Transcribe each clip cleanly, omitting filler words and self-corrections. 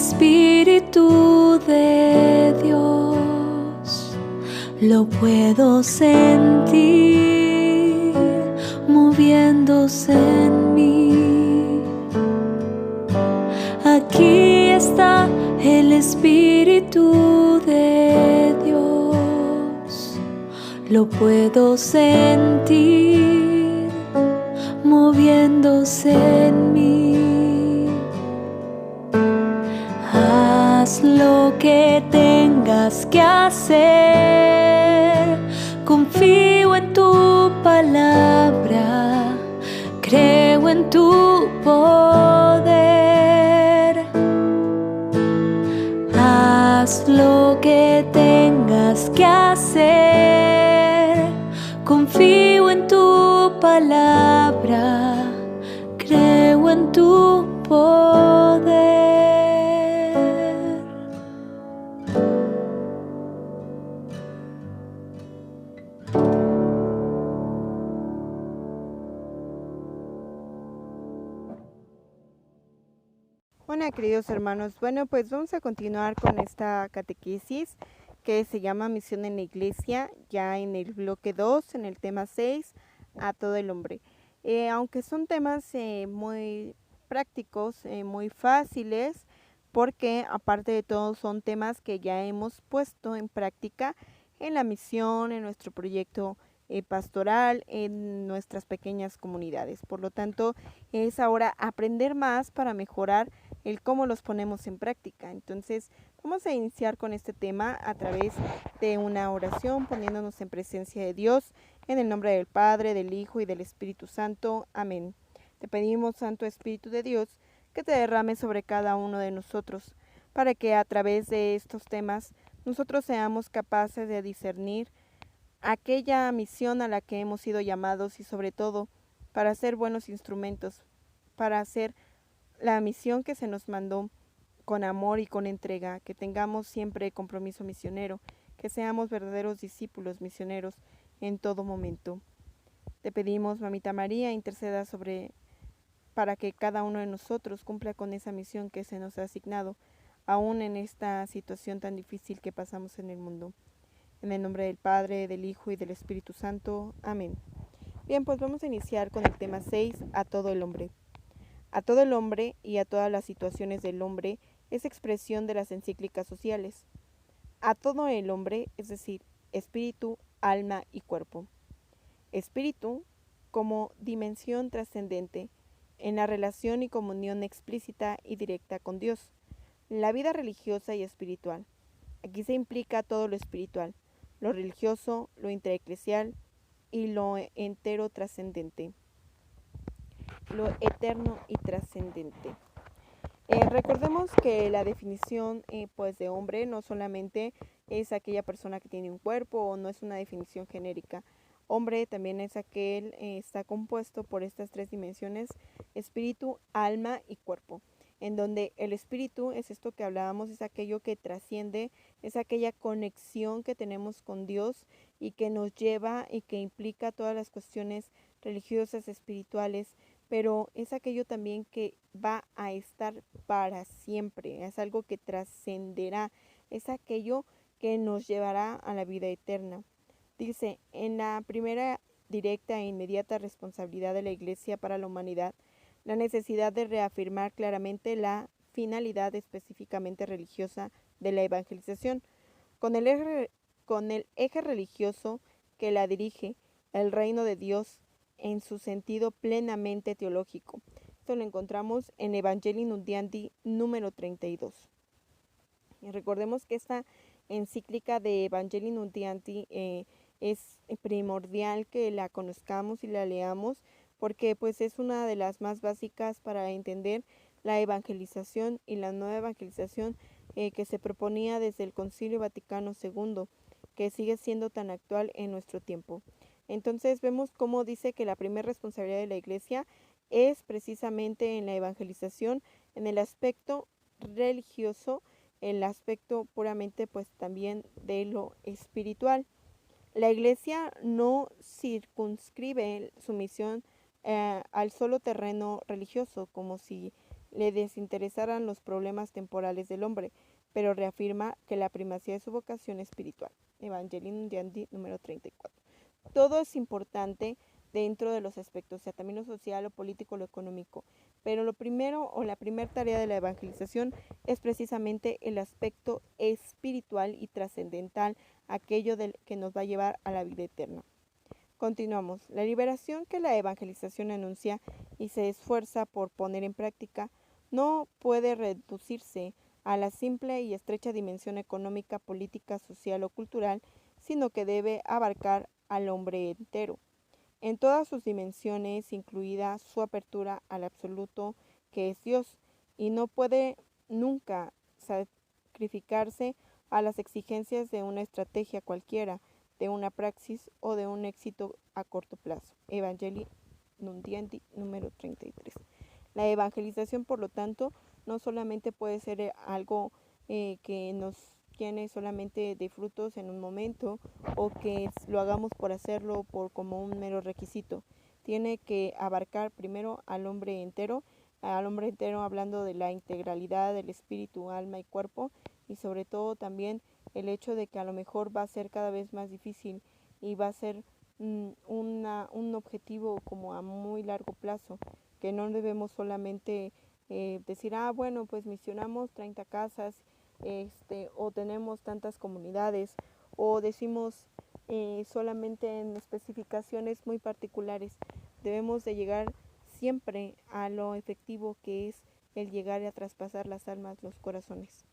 Espíritu de Dios, lo puedo sentir moviéndose en mí. Aquí está el Espíritu de Dios, lo puedo sentir moviéndose en mí. Haz lo que tengas que hacer, confío en tu palabra, creo en tu poder. Haz lo que tengas que hacer, confío en tu palabra, creo en tu poder. Hola queridos hermanos, bueno pues vamos a continuar con esta catequesis que se llama Misión en la Iglesia, ya en el bloque 2, en el tema 6, a todo el hombre. Aunque son temas muy prácticos, muy fáciles, porque aparte de todo son temas que ya hemos puesto en práctica en la misión, en nuestro proyecto pastoral, en nuestras pequeñas comunidades. Por lo tanto, es ahora aprender más para mejorar el cómo los ponemos en práctica. Entonces, vamos a iniciar con este tema a través de una oración, poniéndonos en presencia de Dios, en el nombre del Padre, del Hijo y del Espíritu Santo. Amén. Te pedimos, Santo Espíritu de Dios, que te derrame sobre cada uno de nosotros, para que a través de estos temas nosotros seamos capaces de discernir aquella misión a la que hemos sido llamados y sobre todo para ser buenos instrumentos, para hacer la misión que se nos mandó con amor y con entrega, que tengamos siempre compromiso misionero, que seamos verdaderos discípulos misioneros en todo momento. Te pedimos, Mamita María, interceda para que cada uno de nosotros cumpla con esa misión que se nos ha asignado, aún en esta situación tan difícil que pasamos en el mundo. En el nombre del Padre, del Hijo y del Espíritu Santo. Amén. Bien, pues vamos a iniciar con el tema 6, a todo el hombre. A todo el hombre y a todas las situaciones del hombre es expresión de las encíclicas sociales. A todo el hombre, es decir, espíritu, alma y cuerpo. Espíritu como dimensión trascendente en la relación y comunión explícita y directa con Dios. La vida religiosa y espiritual. Aquí se implica todo lo espiritual, lo religioso, lo intereclesial y lo entero trascendente, lo eterno y trascendente. Recordemos que la definición pues de hombre no solamente es aquella persona que tiene un cuerpo o no es una definición genérica. Hombre también es aquel, está compuesto por estas tres dimensiones, espíritu, alma y cuerpo, en donde el espíritu es esto que hablábamos, es aquello que trasciende, es aquella conexión que tenemos con Dios y que nos lleva y que implica todas las cuestiones religiosas, espirituales, pero es aquello también que va a estar para siempre, es algo que trascenderá, es aquello que nos llevará a la vida eterna. Dice, en la primera directa e inmediata responsabilidad de la Iglesia para la humanidad, la necesidad de reafirmar claramente la finalidad específicamente religiosa de la evangelización, con el eje religioso que la dirige, el reino de Dios en su sentido plenamente teológico. Esto lo encontramos en Evangelii Nuntiandi número 32. Y recordemos que esta encíclica de Evangelii Nuntiandi es primordial que la conozcamos y la leamos porque pues es una de las más básicas para entender la evangelización y la nueva evangelización que se proponía desde el Concilio Vaticano II, que sigue siendo tan actual en nuestro tiempo. Entonces vemos cómo dice que la primera responsabilidad de la Iglesia es precisamente en la evangelización, en el aspecto religioso, el aspecto puramente pues también de lo espiritual. La Iglesia no circunscribe su misión al solo terreno religioso, como si le desinteresaran los problemas temporales del hombre, pero reafirma que la primacía de su vocación espiritual. Evangelii Nunciandi número 34. Todo es importante dentro de los aspectos, o sea, también lo social, lo político, lo económico. Pero lo primero o la primera tarea de la evangelización es precisamente el aspecto espiritual y trascendental, aquello que nos va a llevar a la vida eterna. Continuamos. La liberación que la evangelización anuncia y se esfuerza por poner en práctica no puede reducirse a la simple y estrecha dimensión económica, política, social o cultural, sino que debe abarcar al hombre entero, en todas sus dimensiones, incluida su apertura al absoluto que es Dios, y no puede nunca sacrificarse a las exigencias de una estrategia cualquiera, de una praxis o de un éxito a corto plazo. Evangelii Nunciandi número 33. La evangelización, por lo tanto, no solamente puede ser algo que nos llene solamente de frutos en un momento o que lo hagamos por hacerlo por como un mero requisito. Tiene que abarcar primero al hombre entero hablando de la integralidad del espíritu, alma y cuerpo, y sobre todo también el hecho de que a lo mejor va a ser cada vez más difícil y va a ser un objetivo como a muy largo plazo, que no debemos solamente decir, bueno, pues misionamos 30 casas, o tenemos tantas comunidades, o decimos solamente en especificaciones muy particulares. Debemos de llegar siempre a lo efectivo que es el llegar a traspasar las almas, los corazones.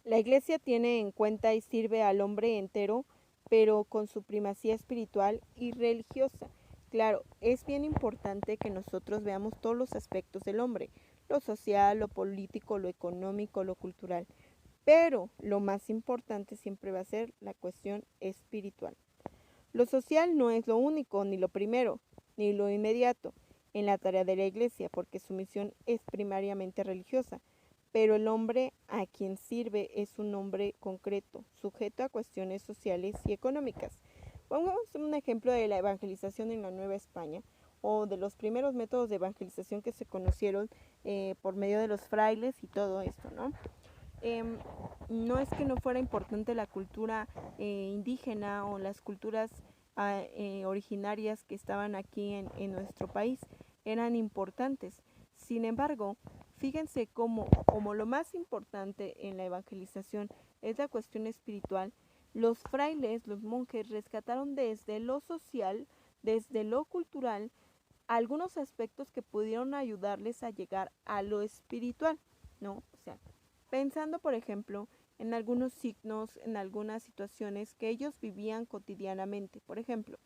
La Iglesia tiene en cuenta y sirve al hombre entero, pero con su primacía espiritual y religiosa. Claro, es bien importante que nosotros veamos todos los aspectos del hombre, lo social, lo político, lo económico, lo cultural, pero lo más importante siempre va a ser la cuestión espiritual. Lo social no es lo único, ni lo primero, ni lo inmediato en la tarea de la Iglesia, porque su misión es primariamente religiosa, pero el hombre a quien sirve es un hombre concreto, sujeto a cuestiones sociales y económicas. Pongamos un ejemplo de la evangelización en la Nueva España, o de los primeros métodos de evangelización que se conocieron por medio de los frailes y todo esto, ¿no? No es que no fuera importante la cultura indígena o las culturas originarias que estaban aquí en nuestro país, eran importantes. Sin embargo, fíjense como lo más importante en la evangelización es la cuestión espiritual, los frailes, los monjes, rescataron desde lo social, desde lo cultural, algunos aspectos que pudieron ayudarles a llegar a lo espiritual, ¿no? O sea, pensando, por ejemplo, en algunos signos, en algunas situaciones que ellos vivían cotidianamente. Por ejemplo,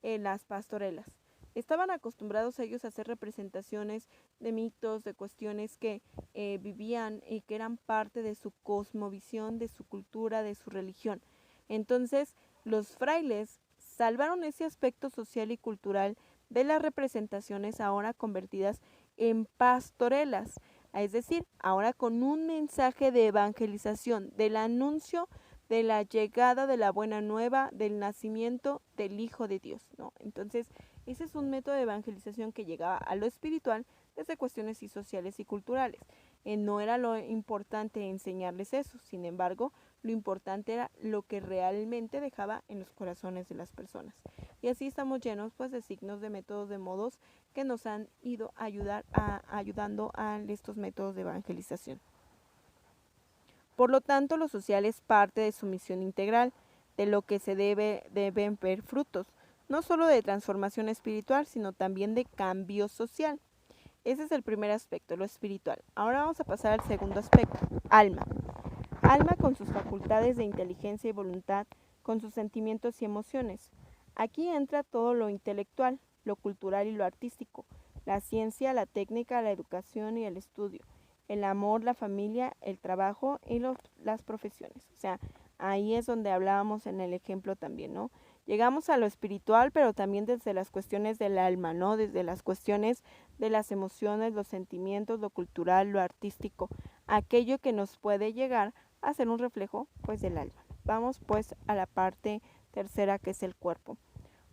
en las pastorelas. Estaban acostumbrados ellos a hacer representaciones de mitos, de cuestiones que vivían y que eran parte de su cosmovisión, de su cultura, de su religión. Entonces, los frailes salvaron ese aspecto social y cultural de las representaciones ahora convertidas en pastorelas, es decir, ahora con un mensaje de evangelización, del anuncio de la llegada de la buena nueva, del nacimiento del Hijo de Dios, ¿no? Entonces, ese es un método de evangelización que llegaba a lo espiritual desde cuestiones y sociales y culturales. No era lo importante enseñarles eso, sin embargo, lo importante era lo que realmente dejaba en los corazones de las personas. Y así estamos llenos pues de signos, de métodos, de modos que nos han ido ayudando a estos métodos de evangelización. Por lo tanto, lo social es parte de su misión integral, de lo que se deben ver frutos, no solo de transformación espiritual, sino también de cambio social. Ese es el primer aspecto, lo espiritual. Ahora vamos a pasar al segundo aspecto, alma. Alma con sus facultades de inteligencia y voluntad, con sus sentimientos y emociones. Aquí entra todo lo intelectual, lo cultural y lo artístico, la ciencia, la técnica, la educación y el estudio, el amor, la familia, el trabajo y las profesiones. O sea, ahí es donde hablábamos en el ejemplo también, ¿no? Llegamos a lo espiritual, pero también desde las cuestiones del alma, ¿no? Desde las cuestiones de las emociones, los sentimientos, lo cultural, lo artístico, aquello que nos puede llegar a ser un reflejo, pues, del alma. Vamos, pues, a la parte tercera, que es el cuerpo.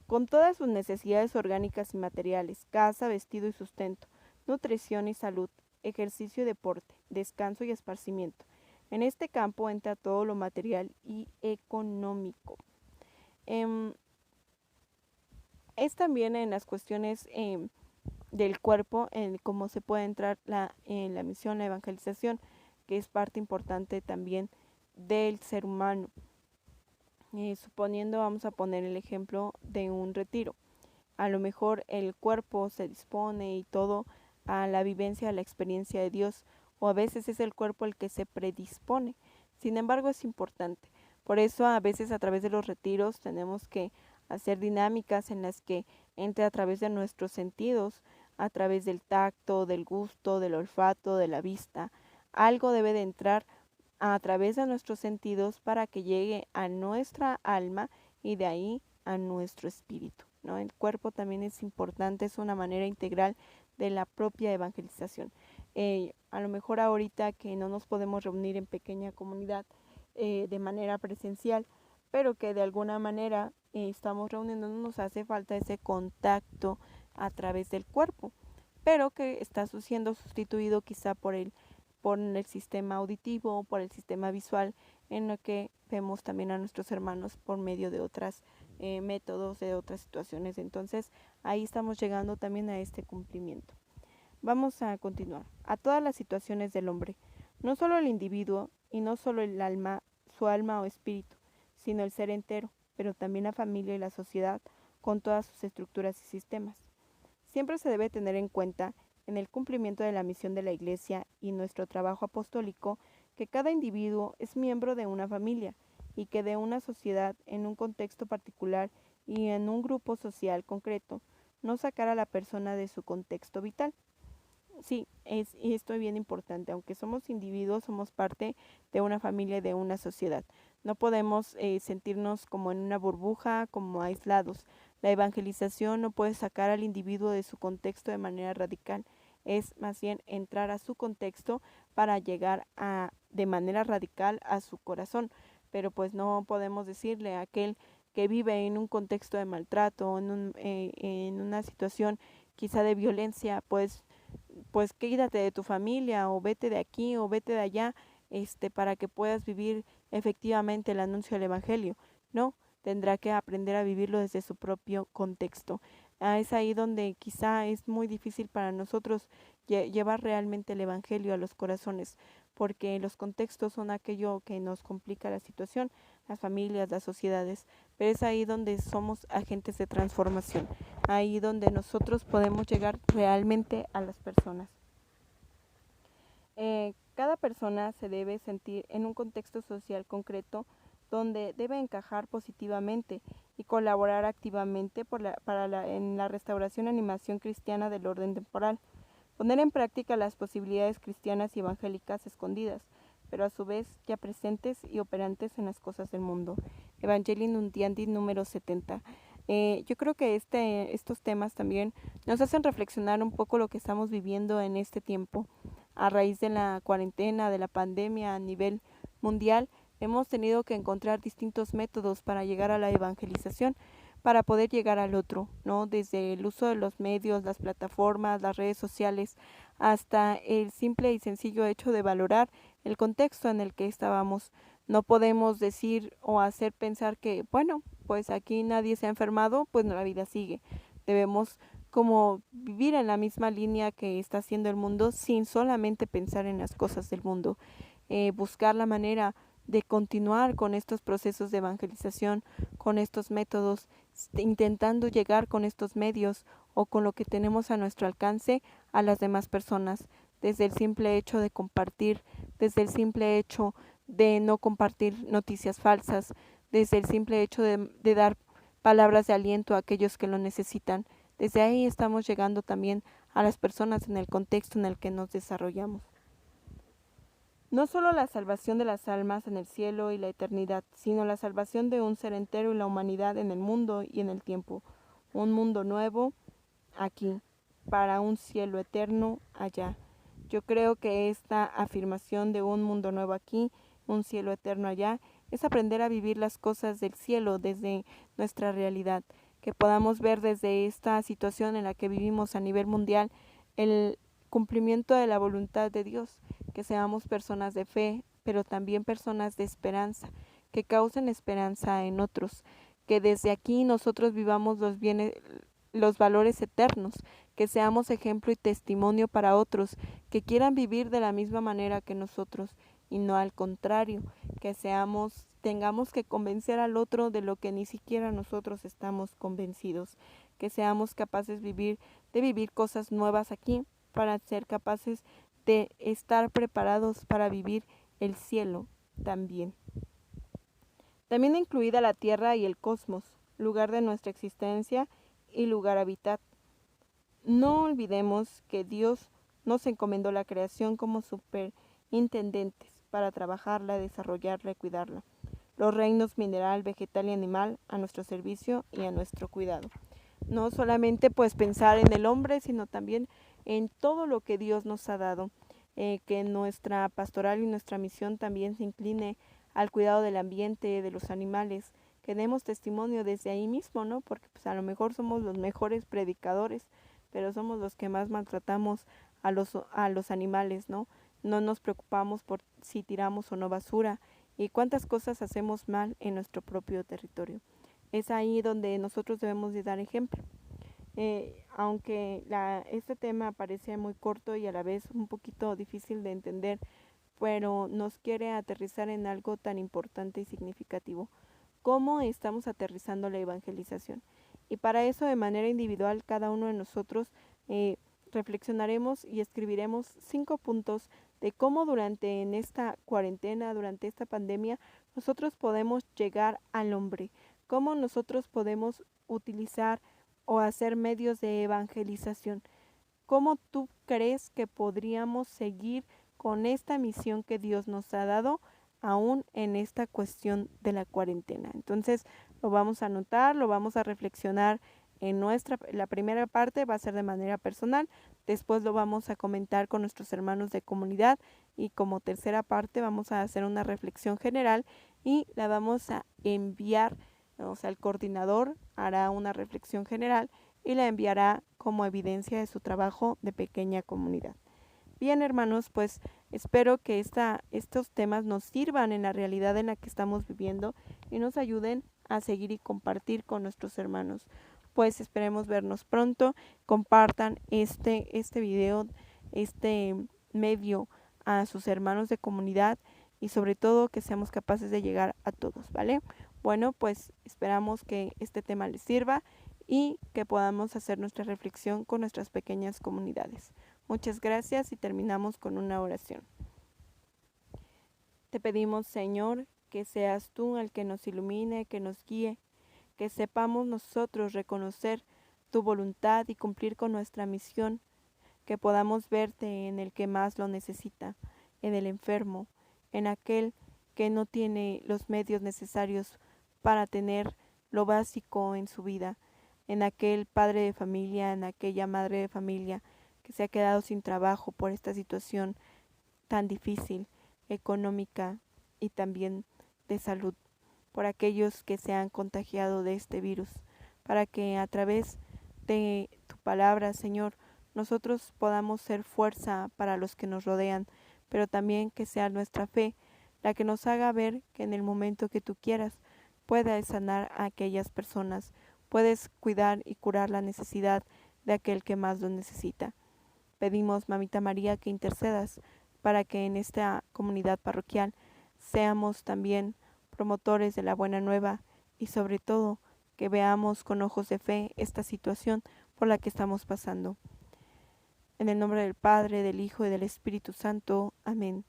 Con todas sus necesidades orgánicas y materiales, casa, vestido y sustento, nutrición y salud, ejercicio y deporte, descanso y esparcimiento. En este campo entra todo lo material y económico. Es también en las cuestiones del cuerpo, en cómo se puede entrar en la misión, la evangelización, que es parte importante también del ser humano. Suponiendo, vamos a poner el ejemplo de un retiro. A lo mejor el cuerpo se dispone y todo a la vivencia, a la experiencia de Dios, o a veces es el cuerpo el que se predispone. Sin embargo, es importante. Por eso a veces a través de los retiros tenemos que hacer dinámicas en las que entre a través de nuestros sentidos, a través del tacto, del gusto, del olfato, de la vista. Algo debe de entrar a través de nuestros sentidos para que llegue a nuestra alma y de ahí a nuestro espíritu, ¿no? El cuerpo también es importante, es una manera integral de la propia evangelización. A lo mejor ahorita que no nos podemos reunir en pequeña comunidad de manera presencial, pero que de alguna manera estamos reuniéndonos, nos hace falta ese contacto a través del cuerpo, pero que está siendo sustituido quizá por el sistema auditivo, por el sistema visual, en lo que vemos también a nuestros hermanos por medio de otros métodos, de otras situaciones. Entonces, ahí estamos llegando también a este cumplimiento. Vamos a continuar. A todas las situaciones del hombre, no solo el individuo y no solo el alma, su alma o espíritu, sino el ser entero, pero también la familia y la sociedad con todas sus estructuras y sistemas. Siempre se debe tener en cuenta en el cumplimiento de la misión de la Iglesia y nuestro trabajo apostólico que cada individuo es miembro de una familia y que de una sociedad en un contexto particular y en un grupo social concreto, no sacar a la persona de su contexto vital. Sí, y esto es bien importante, aunque somos individuos, somos parte de una familia y de una sociedad. No podemos sentirnos como en una burbuja, como aislados. La evangelización no puede sacar al individuo de su contexto de manera radical, es más bien entrar a su contexto para llegar de manera radical a su corazón. Pero pues no podemos decirle a aquel que vive en un contexto de maltrato, en una situación quizá de violencia, pues quítate de tu familia o vete de aquí o vete de allá, para que puedas vivir efectivamente el anuncio del evangelio. No, tendrá que aprender a vivirlo desde su propio contexto. Es ahí donde quizá es muy difícil para nosotros llevar realmente el evangelio a los corazones, porque los contextos son aquello que nos complica la situación, las familias, las sociedades, pero es ahí donde somos agentes de transformación, ahí donde nosotros podemos llegar realmente a las personas. Cada persona se debe sentir en un contexto social concreto donde debe encajar positivamente y colaborar activamente en la restauración y animación cristiana del orden temporal, poner en práctica las posibilidades cristianas y evangélicas escondidas, pero a su vez ya presentes y operantes en las cosas del mundo. Evangelii Nuntiandi número 70. Yo creo que estos temas también nos hacen reflexionar un poco lo que estamos viviendo en este tiempo. A raíz de la cuarentena, de la pandemia a nivel mundial, hemos tenido que encontrar distintos métodos para llegar a la evangelización, para poder llegar al otro, ¿no? Desde el uso de los medios, las plataformas, las redes sociales, hasta el simple y sencillo hecho de valorar el contexto en el que estábamos. No podemos decir o hacer pensar que, bueno, pues aquí nadie se ha enfermado, pues la vida sigue. Debemos como vivir en la misma línea que está haciendo el mundo sin solamente pensar en las cosas del mundo. Buscar la manera de continuar con estos procesos de evangelización, con estos métodos, intentando llegar con estos medios o con lo que tenemos a nuestro alcance a las demás personas, desde el simple hecho de compartir, desde el simple hecho de no compartir noticias falsas, desde el simple hecho de dar palabras de aliento a aquellos que lo necesitan. Desde ahí estamos llegando también a las personas en el contexto en el que nos desarrollamos. No solo la salvación de las almas en el cielo y la eternidad, sino la salvación de un ser entero y la humanidad en el mundo y en el tiempo. Un mundo nuevo aquí, para un cielo eterno allá. Yo creo que esta afirmación de un mundo nuevo aquí, un cielo eterno allá, es aprender a vivir las cosas del cielo desde nuestra realidad, que podamos ver desde esta situación en la que vivimos a nivel mundial cumplimiento de la voluntad de Dios, que seamos personas de fe, pero también personas de esperanza, que causen esperanza en otros, que desde aquí nosotros vivamos los valores eternos, que seamos ejemplo y testimonio para otros, que quieran vivir de la misma manera que nosotros, y no al contrario, que tengamos que convencer al otro de lo que ni siquiera nosotros estamos convencidos, que seamos capaces de vivir cosas nuevas aquí, para ser capaces de estar preparados para vivir el cielo también. También incluida la tierra y el cosmos, lugar de nuestra existencia y lugar hábitat. No olvidemos que Dios nos encomendó la creación como superintendentes para trabajarla, desarrollarla y cuidarla. Los reinos mineral, vegetal y animal a nuestro servicio y a nuestro cuidado. No solamente pues pensar en el hombre, sino también en todo lo que Dios nos ha dado. Que nuestra pastoral y nuestra misión también se incline al cuidado del ambiente, de los animales, que demos testimonio desde ahí mismo, ¿no? Porque pues a lo mejor somos los mejores predicadores, pero somos los que más maltratamos a los animales, ¿no? No nos preocupamos por si tiramos o no basura y cuántas cosas hacemos mal en nuestro propio territorio. Es ahí donde nosotros debemos de dar ejemplo. Aunque este tema parece muy corto y a la vez un poquito difícil de entender, pero nos quiere aterrizar en algo tan importante y significativo. ¿Cómo estamos aterrizando la evangelización? Y para eso, de manera individual, cada uno de nosotros reflexionaremos y escribiremos 5 puntos de cómo en esta cuarentena, durante esta pandemia, nosotros podemos llegar al hombre, cómo nosotros podemos utilizar o hacer medios de evangelización. ¿Cómo tú crees que podríamos seguir con esta misión que Dios nos ha dado aún en esta cuestión de la cuarentena? Entonces lo vamos a anotar, lo vamos a reflexionar la primera parte va a ser de manera personal, después lo vamos a comentar con nuestros hermanos de comunidad y como tercera parte vamos a hacer una reflexión general y la vamos a enviar, o sea, el coordinador hará una reflexión general y la enviará como evidencia de su trabajo de pequeña comunidad. Bien, hermanos, pues espero que estos temas nos sirvan en la realidad en la que estamos viviendo y nos ayuden a seguir y compartir con nuestros hermanos. Pues esperemos vernos pronto. Compartan este video, este medio a sus hermanos de comunidad y sobre todo que seamos capaces de llegar a todos, ¿vale? Bueno, pues esperamos que este tema les sirva y que podamos hacer nuestra reflexión con nuestras pequeñas comunidades. Muchas gracias y terminamos con una oración. Te pedimos, Señor, que seas tú el que nos ilumine, que nos guíe, que sepamos nosotros reconocer tu voluntad y cumplir con nuestra misión, que podamos verte en el que más lo necesita, en el enfermo, en aquel que no tiene los medios necesarios para tener lo básico en su vida, en aquel padre de familia, en aquella madre de familia que se ha quedado sin trabajo por esta situación tan difícil, económica y también de salud, por aquellos que se han contagiado de este virus, para que a través de tu palabra, Señor, nosotros podamos ser fuerza para los que nos rodean, pero también que sea nuestra fe la que nos haga ver que en el momento que tú quieras puedas sanar a aquellas personas, puedes cuidar y curar la necesidad de aquel que más lo necesita. Pedimos, Mamita María, que intercedas para que en esta comunidad parroquial seamos también promotores de la buena nueva y sobre todo que veamos con ojos de fe esta situación por la que estamos pasando. En el nombre del Padre, del Hijo y del Espíritu Santo. Amén.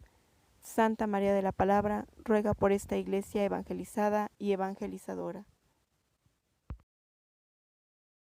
Santa María de la Palabra, ruega por esta iglesia evangelizada y evangelizadora.